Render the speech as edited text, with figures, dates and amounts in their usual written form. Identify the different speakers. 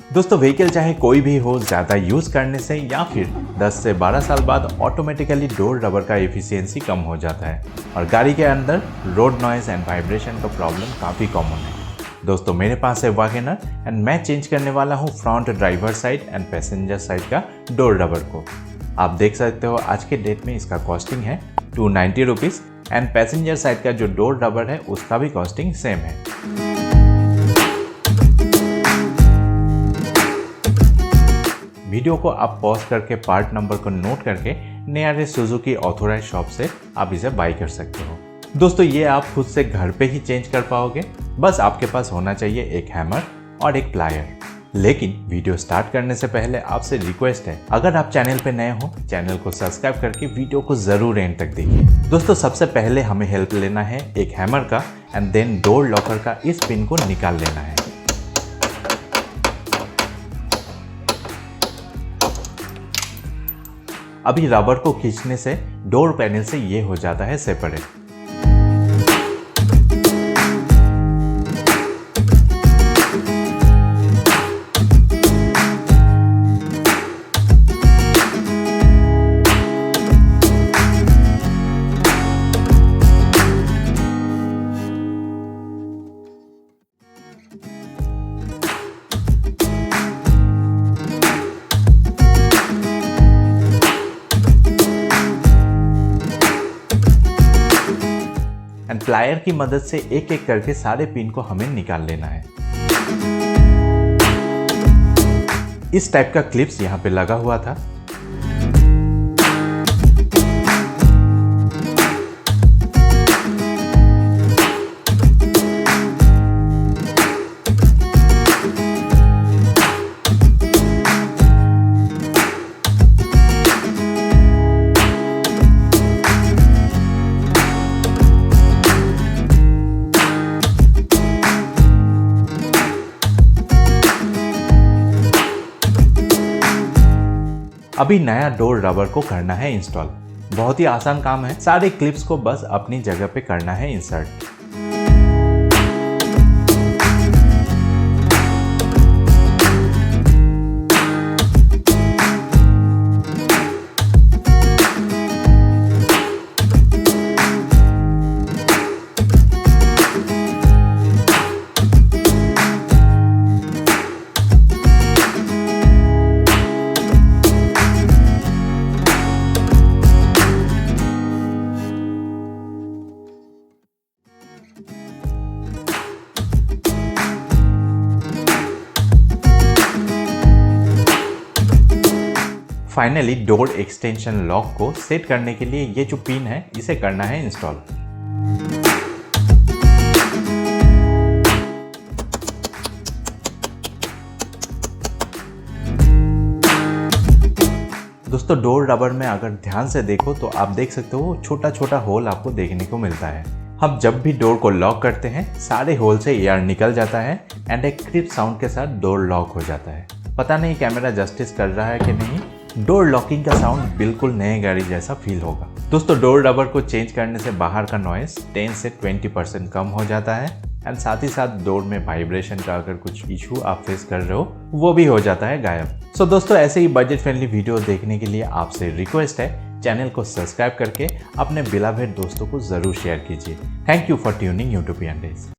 Speaker 1: दोस्तों व्हीकल चाहे कोई भी हो, ज़्यादा यूज़ करने से या फिर 10 से 12 साल बाद ऑटोमेटिकली डोर रबर का एफिशिएंसी कम हो जाता है और गाड़ी के अंदर रोड नॉइज़ एंड वाइब्रेशन का प्रॉब्लम काफ़ी कॉमन है। दोस्तों मेरे पास है वैगनर एंड मैं चेंज करने वाला हूँ front driver side and passenger side का डोर रबर को। आप देख सकते हो आज के डेट में इसका कॉस्टिंग है 290 रुपीज़ एंड पैसेंजर साइड का जो डोर रबर है उसका भी कॉस्टिंग सेम है। वीडियो को आप पॉज करके पार्ट नंबर को नोट करके नियरेस्ट सुजुकी ऑथोराइज शॉप से आप इसे बाई कर सकते हो। दोस्तों ये आप खुद से घर पे ही चेंज कर पाओगे, बस आपके पास होना चाहिए एक हैमर और एक प्लायर। लेकिन वीडियो स्टार्ट करने से पहले आपसे रिक्वेस्ट है, अगर आप चैनल पे नए हो चैनल को सब्सक्राइब करके वीडियो को जरूर एंड तक देखिए। दोस्तों सबसे पहले हमें हेल्प लेना है एक हैमर का एंड देन डोर लॉकर का इस पिन को निकाल लेना है। अभी रबर को खींचने से डोर पैनल से ये हो जाता है सेपरेट। एंड प्लायर की मदद से एक एक करके सारे पिन को हमें निकाल लेना है। इस टाइप का क्लिप्स यहाँ पे लगा हुआ था। अभी नया डोर रबर को करना है इंस्टॉल। बहुत ही आसान काम है, सारे क्लिप्स को बस अपनी जगह पे करना है insert. Finally door extension lock को सेट करने के लिए ये जो पिन है इसे करना है इंस्टॉल। दोस्तों डोर रबर में अगर ध्यान से देखो तो आप देख सकते हो छोटा छोटा होल आपको देखने को मिलता है। हम जब भी डोर को लॉक करते हैं सारे होल से एयर निकल जाता है एंड एक क्रिप साउंड के साथ डोर लॉक हो जाता है। पता नहीं कैमरा जस्टिस कर रहा है कि नहीं, डोर लॉकिंग का साउंड बिल्कुल नए गाड़ी जैसा फील होगा। दोस्तों डोर रबर को चेंज करने से बाहर का नॉइस 10 से 20% कम हो जाता है एंड साथ ही साथ डोर में वाइब्रेशन का अगर कुछ इशू आप फेस कर रहे हो वो भी हो जाता है गायब। सो दोस्तों ऐसे ही बजट फ्रेंडली वीडियो देखने के लिए आपसे रिक्वेस्ट है, चैनल को सब्सक्राइब करके अपने बिलावेड दोस्तों को जरूर शेयर कीजिए। Thank you for tuning YouTubian days.